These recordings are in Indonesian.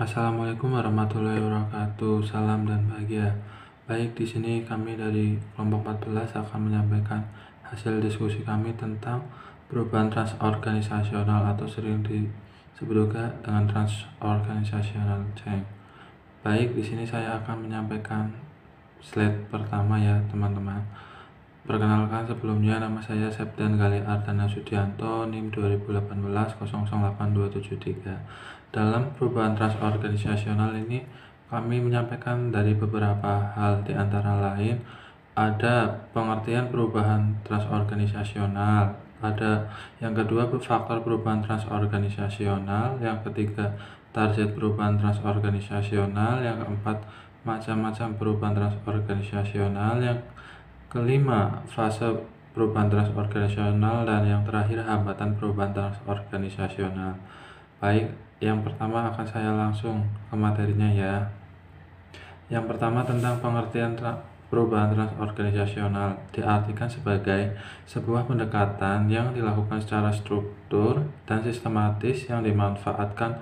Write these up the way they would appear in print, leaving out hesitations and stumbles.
Assalamualaikum warahmatullahi wabarakatuh. Salam dan bahagia. Baik, di sini kami dari kelompok 14 akan menyampaikan hasil diskusi kami tentang perubahan transorganisasional atau sering disebut juga dengan transorganisational change. Baik, di sini saya akan menyampaikan slide pertama ya, teman-teman. Perkenalkan, sebelumnya nama saya Septian Gali Ardana Sudianto, NIM 2018 008273. Dalam perubahan transorganisasional ini kami menyampaikan dari beberapa hal, di antara lain ada pengertian perubahan transorganisasional, ada yang kedua faktor perubahan transorganisasional, yang ketiga target perubahan transorganisasional, yang keempat macam-macam perubahan transorganisasional, yang kelima, fase perubahan transorganisasional, dan yang terakhir hambatan perubahan transorganisasional. Baik, yang pertama akan saya langsung ke materinya ya. Yang pertama tentang pengertian perubahan transorganisasional diartikan sebagai sebuah pendekatan yang dilakukan secara struktur dan sistematis yang dimanfaatkan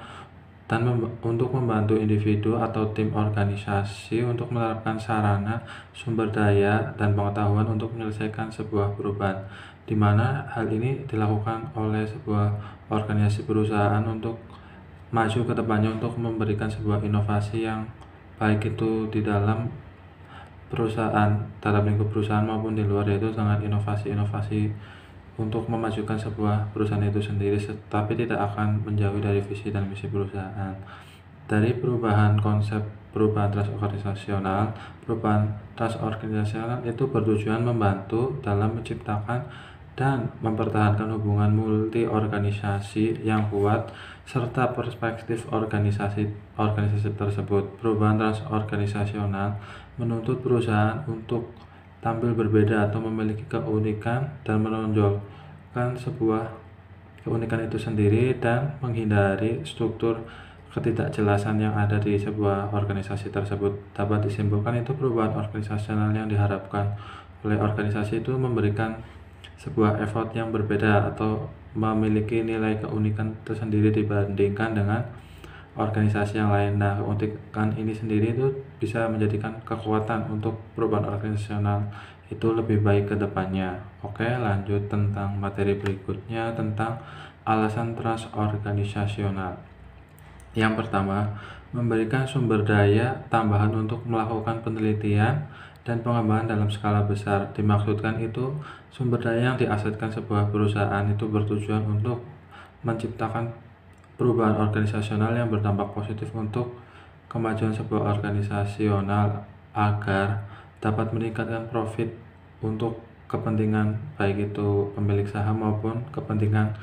dan untuk membantu individu atau tim organisasi untuk menerapkan sarana, sumber daya, dan pengetahuan untuk menyelesaikan sebuah perubahan, di mana hal ini dilakukan oleh sebuah organisasi perusahaan untuk maju ke depannya untuk memberikan sebuah inovasi yang baik itu di dalam perusahaan, dalam lingkup perusahaan maupun di luar, yaitu dengan inovasi-inovasi untuk memajukan sebuah perusahaan itu sendiri, tapi tidak akan menjauhi dari visi dan misi perusahaan. Dari perubahan konsep perubahan transorganisasional itu bertujuan membantu dalam menciptakan dan mempertahankan hubungan multi organisasi yang kuat serta perspektif organisasi tersebut. Perubahan transorganisasional menuntut perusahaan untuk tampil berbeda atau memiliki keunikan dan menonjolkan sebuah keunikan itu sendiri dan menghindari struktur ketidakjelasan yang ada di sebuah organisasi tersebut. Dapat disimpulkan itu perubahan organisasional yang diharapkan oleh organisasi itu memberikan sebuah effort yang berbeda atau memiliki nilai keunikan tersendiri dibandingkan dengan organisasi yang lain. Nah, keunikan ini sendiri itu bisa menjadikan kekuatan untuk perubahan organisasional itu lebih baik ke depannya. Oke, lanjut tentang materi berikutnya tentang alasan transorganisasional. Yang pertama, memberikan sumber daya tambahan untuk melakukan penelitian dan pengembangan dalam skala besar. Dimaksudkan itu sumber daya yang diasetkan sebuah perusahaan itu bertujuan untuk menciptakan perubahan organisasional yang berdampak positif untuk kemajuan sebuah organisasional agar dapat meningkatkan profit untuk kepentingan baik itu pemilik saham maupun kepentingan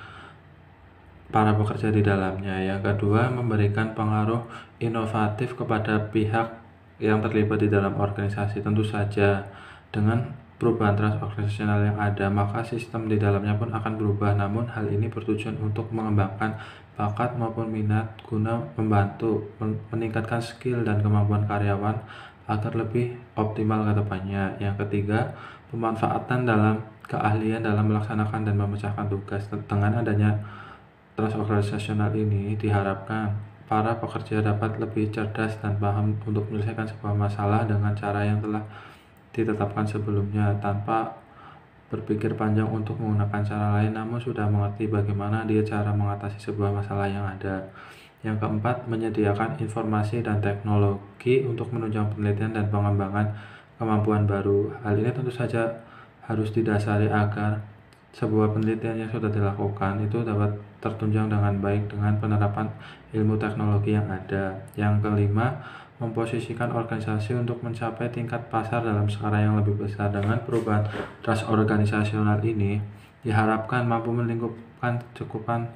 para pekerja di dalamnya. Yang kedua, memberikan pengaruh inovatif kepada pihak yang terlibat di dalam organisasi. Tentu saja dengan perubahan transorganisasional yang ada, maka sistem di dalamnya pun akan berubah. Namun hal ini bertujuan untuk mengembangkan bakat maupun minat guna membantu meningkatkan skill dan kemampuan karyawan agar lebih optimal ke depannya. Yang ketiga, pemanfaatan dalam keahlian dalam melaksanakan dan memecahkan tugas. Dengan adanya transorganisasional ini diharapkan para pekerja dapat lebih cerdas dan paham untuk menyelesaikan sebuah masalah dengan cara yang telah ditetapkan sebelumnya, tanpa berpikir panjang untuk menggunakan cara lain, namun sudah mengerti bagaimana dia cara mengatasi sebuah masalah yang ada. Yang keempat, menyediakan informasi dan teknologi untuk menunjang penelitian dan pengembangan kemampuan baru. Hal ini tentu saja harus didasari agar sebuah penelitian yang sudah dilakukan itu dapat tertunjang dengan baik dengan penerapan ilmu teknologi yang ada. Yang kelima, memposisikan organisasi untuk mencapai tingkat pasar dalam skala yang lebih besar. Dengan perubahan transorganisasional ini diharapkan mampu melingkupkan cakupan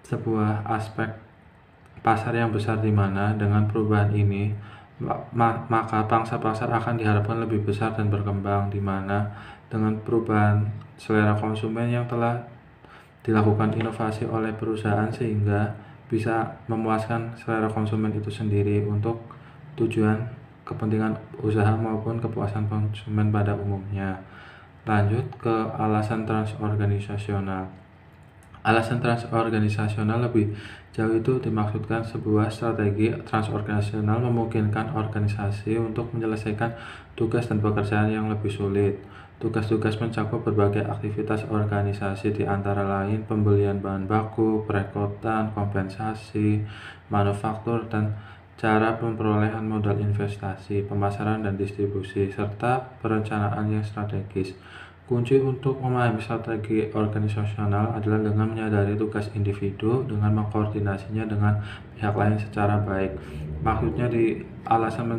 sebuah aspek pasar yang besar, di mana dengan perubahan ini maka pangsa pasar akan diharapkan lebih besar dan berkembang, di mana dengan perubahan selera konsumen yang telah dilakukan inovasi oleh perusahaan sehingga bisa memuaskan selera konsumen itu sendiri untuk tujuan kepentingan usaha maupun kepuasan konsumen pada umumnya. Lanjut ke alasan transorganisasional. Alasan transorganisasional lebih jauh itu dimaksudkan sebuah strategi transorganisasional memungkinkan organisasi untuk menyelesaikan tugas dan pekerjaan yang lebih sulit. Tugas-tugas mencakup berbagai aktivitas organisasi di antara lain pembelian bahan baku, perekrutan, kompensasi, manufaktur, dan cara memperolehan modal investasi, pemasaran dan distribusi, serta perencanaan yang strategis. Kunci untuk memahami strategi organisasional adalah dengan menyadari tugas individu dengan mengkoordinasinya dengan pihak lain secara baik. Maksudnya di alasan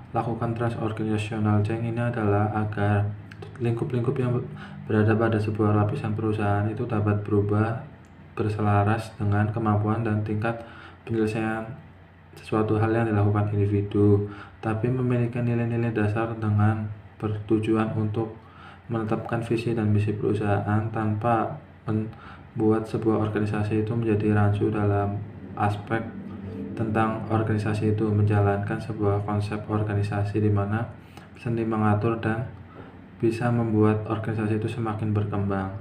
melakukan transorganisational change ini adalah agar lingkup-lingkup yang berada pada sebuah lapisan perusahaan itu dapat berubah berselaras dengan kemampuan dan tingkat penyelesaian sesuatu hal yang dilakukan individu, tapi memiliki nilai-nilai dasar dengan bertujuan untuk menetapkan visi dan misi perusahaan tanpa membuat sebuah organisasi itu menjadi rancu dalam aspek tentang organisasi itu menjalankan sebuah konsep organisasi di mana seni mengatur dan bisa membuat organisasi itu semakin berkembang.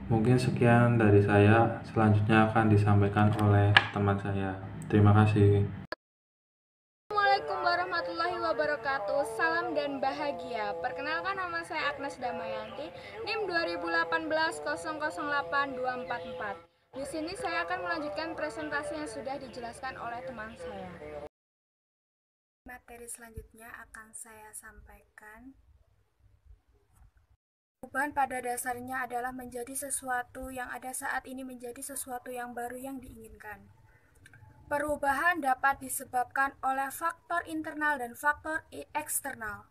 Mungkin sekian dari saya, selanjutnya akan disampaikan oleh teman saya. Terima kasih. Assalamualaikum warahmatullahi wabarakatuh. Salam dan bahagia. Perkenalkan, nama saya Agnes Damayanti, NIM 2018008244. Di sini saya akan melanjutkan presentasi yang sudah dijelaskan oleh teman saya. Materi selanjutnya akan saya sampaikan. Perubahan pada dasarnya adalah menjadi sesuatu yang ada saat ini menjadi sesuatu yang baru yang diinginkan. Perubahan dapat disebabkan oleh faktor internal dan faktor eksternal.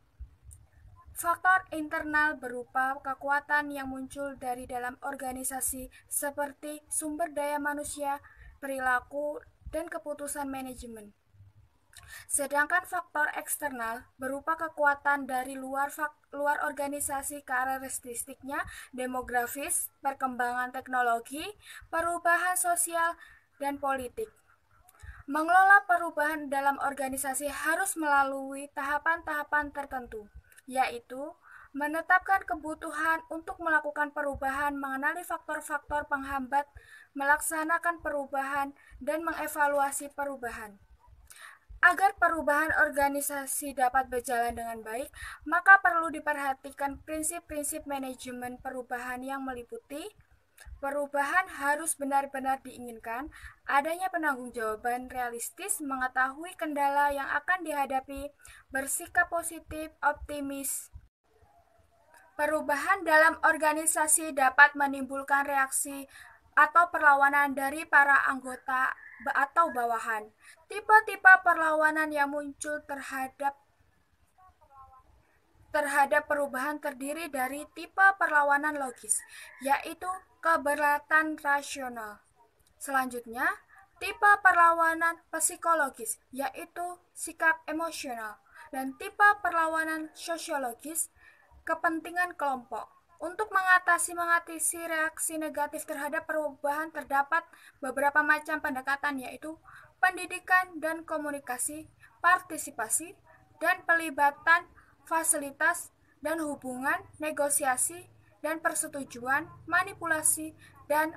Faktor internal berupa kekuatan yang muncul dari dalam organisasi seperti sumber daya manusia, perilaku, dan keputusan manajemen. Sedangkan faktor eksternal berupa kekuatan dari luar organisasi, karakteristiknya demografis, perkembangan teknologi, perubahan sosial, dan politik. Mengelola perubahan dalam organisasi harus melalui tahapan-tahapan tertentu, yaitu menetapkan kebutuhan untuk melakukan perubahan, mengenali faktor-faktor penghambat, melaksanakan perubahan, dan mengevaluasi perubahan. Agar perubahan organisasi dapat berjalan dengan baik, maka perlu diperhatikan prinsip-prinsip manajemen perubahan yang meliputi perubahan harus benar-benar diinginkan, adanya penanggung-jawaban realistis, mengetahui kendala yang akan dihadapi, bersikap positif, optimis. Perubahan dalam organisasi dapat menimbulkan reaksi atau perlawanan dari para anggota atau bawahan. Tipe-tipe perlawanan yang muncul terhadap perubahan terdiri dari tipe perlawanan logis, yaitu keberatan rasional. Selanjutnya, tipe perlawanan psikologis, yaitu sikap emosional, dan tipe perlawanan sosiologis, kepentingan kelompok. Untuk mengatasi reaksi negatif terhadap perubahan terdapat beberapa macam pendekatan, yaitu pendidikan dan komunikasi, partisipasi, dan pelibatan, fasilitas dan hubungan, negosiasi dan persetujuan, manipulasi dan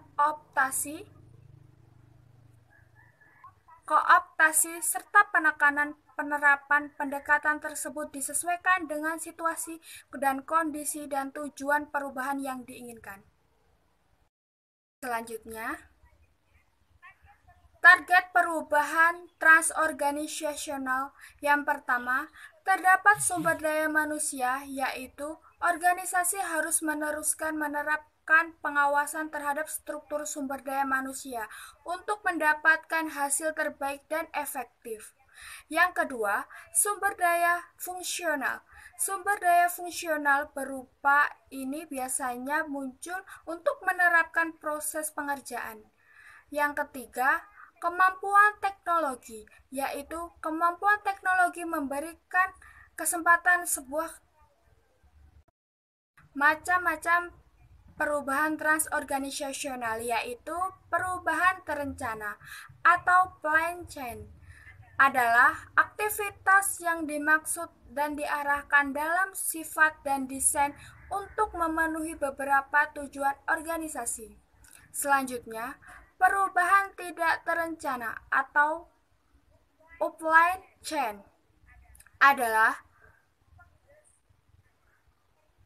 kooptasi, serta penekanan. Penerapan pendekatan tersebut disesuaikan dengan situasi dan kondisi dan tujuan perubahan yang diinginkan. Selanjutnya, target perubahan transorganisasional. Yang pertama, terdapat sumber daya manusia, yaitu organisasi harus menerapkan pengawasan terhadap struktur sumber daya manusia untuk mendapatkan hasil terbaik dan efektif. Yang kedua, sumber daya fungsional. Sumber daya fungsional berupa ini biasanya muncul untuk menerapkan proses pengerjaan. Yang ketiga, kemampuan teknologi, yaitu kemampuan teknologi memberikan kesempatan sebuah macam-macam perubahan transorganisasional, yaitu perubahan terencana atau plan change adalah aktivitas yang dimaksud dan diarahkan dalam sifat dan desain untuk memenuhi beberapa tujuan organisasi. Selanjutnya, perubahan tidak terencana atau upline change adalah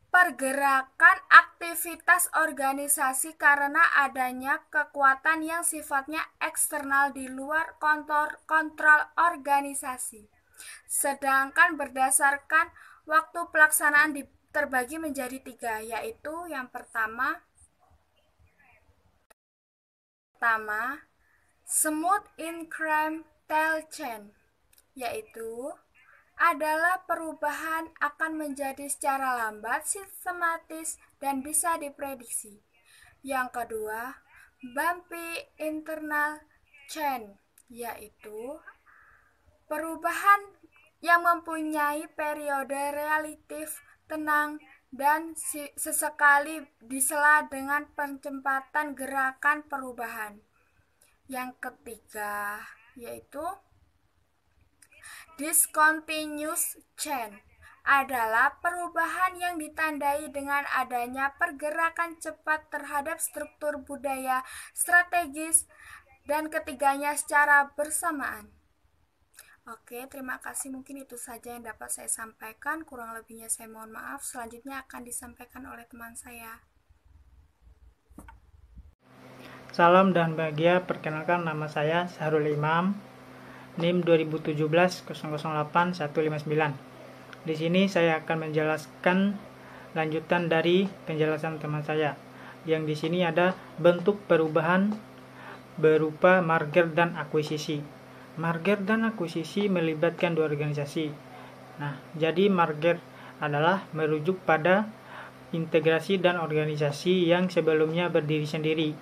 pergerakan aktivitas organisasi karena adanya kekuatan yang sifatnya eksternal di luar kontrol organisasi. Sedangkan berdasarkan waktu pelaksanaan terbagi menjadi 3, yaitu yang pertama smooth incremental change, yaitu adalah perubahan akan menjadi secara lambat, sistematis, dan bisa diprediksi. Yang kedua, bumpy internal change, yaitu perubahan yang mempunyai periode relatif tenang dan sesekali disela dengan percepatan gerakan perubahan. Yang ketiga, yaitu discontinuous change, adalah perubahan yang ditandai dengan adanya pergerakan cepat terhadap struktur budaya strategis dan ketiganya secara bersamaan. Oke, terima kasih. Mungkin itu saja yang dapat saya sampaikan. Kurang lebihnya saya mohon maaf. Selanjutnya akan disampaikan oleh teman saya. Salam dan bahagia, perkenalkan nama saya Sahrul Imam, NIM 2017-008-159. Di sini saya akan menjelaskan lanjutan dari penjelasan teman saya. Yang di sini ada bentuk perubahan berupa merger dan akuisisi. Merger dan akuisisi melibatkan dua organisasi. Nah, jadi merger adalah merujuk pada integrasi dan organisasi yang sebelumnya berdiri sendiri,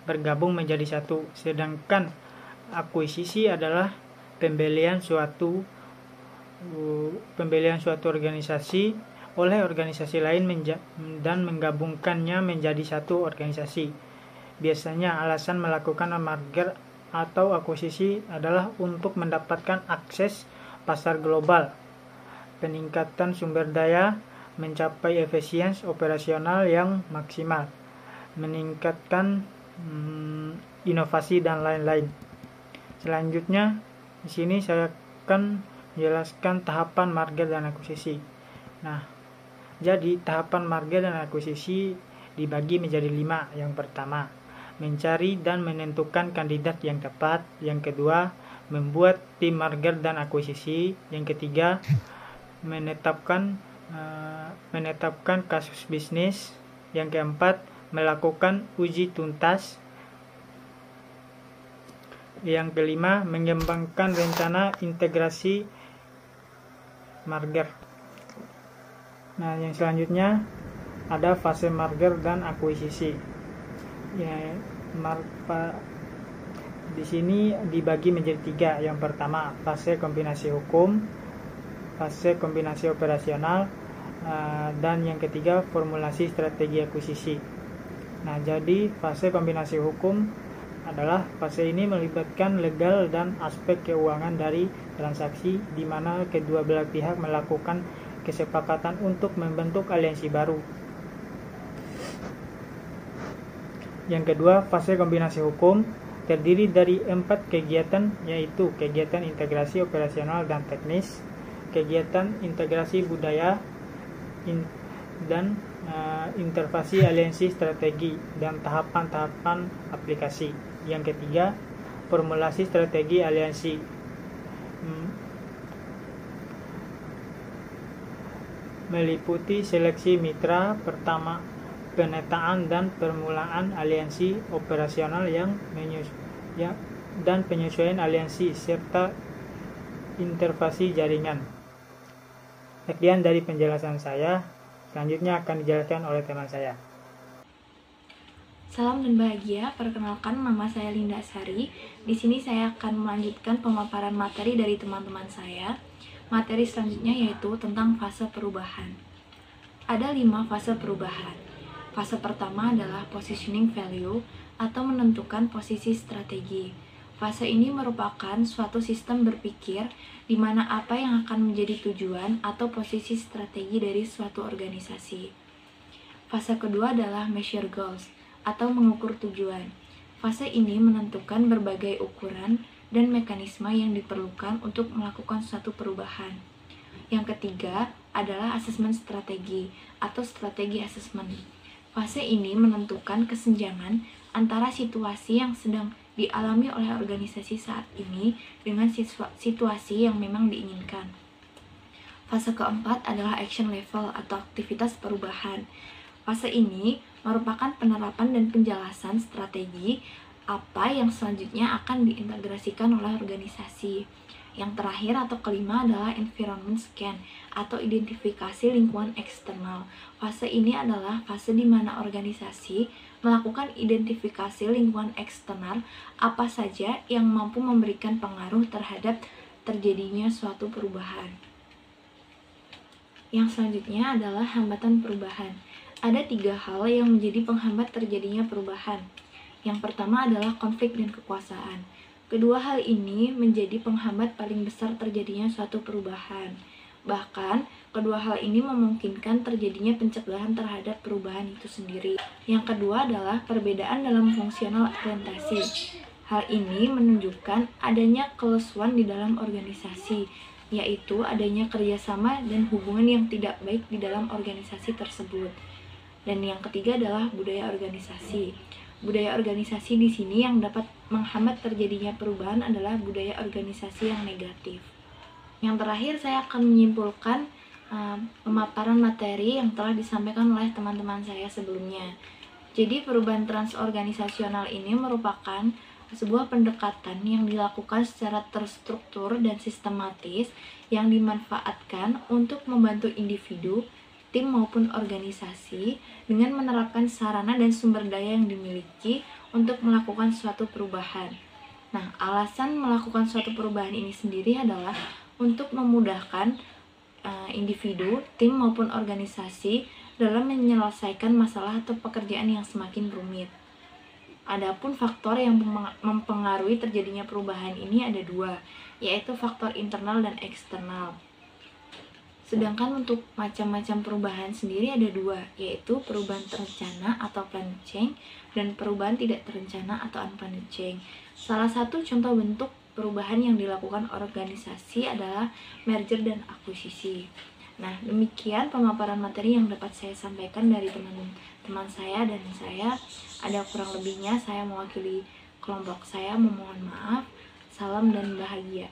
bergabung menjadi satu. Sedangkan akuisisi adalah pembelian suatu organisasi oleh organisasi lain dan menggabungkannya menjadi satu organisasi. Biasanya alasan melakukan merger atau akuisisi adalah untuk mendapatkan akses pasar global, peningkatan sumber daya, mencapai efisiensi operasional yang maksimal, meningkatkan inovasi dan lain-lain. Selanjutnya di sini saya akan menjelaskan tahapan merger dan akuisisi. Nah, jadi tahapan merger dan akuisisi dibagi menjadi 5. Yang pertama, mencari dan menentukan kandidat yang tepat. Yang kedua, membuat tim merger dan akuisisi. Yang ketiga, menetapkan kasus bisnis. Yang keempat, melakukan uji tuntas. Yang kelima, mengembangkan rencana integrasi merger. Nah, yang selanjutnya ada fase merger dan akuisisi. Di sini dibagi menjadi 3. Yang pertama, fase kombinasi hukum, fase kombinasi operasional, dan yang ketiga, formulasi strategi akuisisi. Nah, jadi fase kombinasi hukum adalah fase ini melibatkan legal dan aspek keuangan dari transaksi, di mana kedua belah pihak melakukan kesepakatan untuk membentuk aliansi baru. Yang kedua, fase kombinasi hukum terdiri dari 4 kegiatan, yaitu kegiatan integrasi operasional dan teknis, kegiatan integrasi budaya, dan intervensi aliansi strategi, dan tahapan-tahapan aplikasi. Yang ketiga, formulasi strategi aliansi. Meliputi seleksi mitra pertama, penataan dan permulaan aliansi operasional dan penyesuaian aliansi serta intervensi jaringan. Sekian dari penjelasan saya. Selanjutnya akan dijelaskan oleh teman saya. Salam dan bahagia, perkenalkan nama saya Linda Sari. Di sini saya akan melanjutkan pemaparan materi dari teman-teman saya. Materi selanjutnya yaitu tentang fase perubahan. Ada 5 fase perubahan. Fase pertama adalah positioning value atau menentukan posisi strategi. Fase ini merupakan suatu sistem berpikir di mana apa yang akan menjadi tujuan atau posisi strategi dari suatu organisasi. Fase kedua adalah measure goals atau mengukur tujuan. Fase ini menentukan berbagai ukuran dan mekanisme yang diperlukan untuk melakukan suatu perubahan. Yang ketiga adalah asesmen strategi atau strategi asesmen. Fase ini menentukan kesenjangan antara situasi yang sedang dialami oleh organisasi saat ini dengan situasi yang memang diinginkan. Fase keempat adalah action level atau aktivitas perubahan. Fase ini merupakan penerapan dan penjelasan strategi apa yang selanjutnya akan diintegrasikan oleh organisasi. Yang terakhir atau kelima adalah environment scan atau identifikasi lingkungan eksternal. Fase ini adalah fase di mana organisasi melakukan identifikasi lingkungan eksternal apa saja yang mampu memberikan pengaruh terhadap terjadinya suatu perubahan. Yang selanjutnya adalah hambatan perubahan. Ada 3 hal yang menjadi penghambat terjadinya perubahan. Yang pertama adalah konflik dan kekuasaan. Kedua hal ini menjadi penghambat paling besar terjadinya suatu perubahan. Bahkan, kedua hal ini memungkinkan terjadinya pencegahan terhadap perubahan itu sendiri. Yang kedua adalah perbedaan dalam fungsional orientasi. Hal ini menunjukkan adanya kelesuan di dalam organisasi, yaitu adanya kerjasama dan hubungan yang tidak baik di dalam organisasi tersebut. Dan yang ketiga adalah budaya organisasi. Budaya organisasi di sini yang dapat menghambat terjadinya perubahan adalah budaya organisasi yang negatif. Yang terakhir saya akan menyimpulkan pemaparan materi yang telah disampaikan oleh teman-teman saya sebelumnya. Jadi perubahan transorganisasional ini merupakan sebuah pendekatan yang dilakukan secara terstruktur dan sistematis yang dimanfaatkan untuk membantu individu, tim maupun organisasi dengan menerapkan sarana dan sumber daya yang dimiliki untuk melakukan suatu perubahan. Nah, alasan melakukan suatu perubahan ini sendiri adalah untuk memudahkan individu, tim maupun organisasi dalam menyelesaikan masalah atau pekerjaan yang semakin rumit. Adapun faktor yang mempengaruhi terjadinya perubahan ini ada 2, yaitu faktor internal dan eksternal. Sedangkan untuk macam-macam perubahan sendiri ada 2, yaitu perubahan terencana atau planned change dan perubahan tidak terencana atau unplanned change. Salah satu contoh bentuk perubahan yang dilakukan organisasi adalah merger dan akuisisi. Nah, demikian pemaparan materi yang dapat saya sampaikan dari teman-teman saya dan saya. Ada kurang lebihnya, saya mewakili kelompok saya memohon maaf. Salam dan bahagia.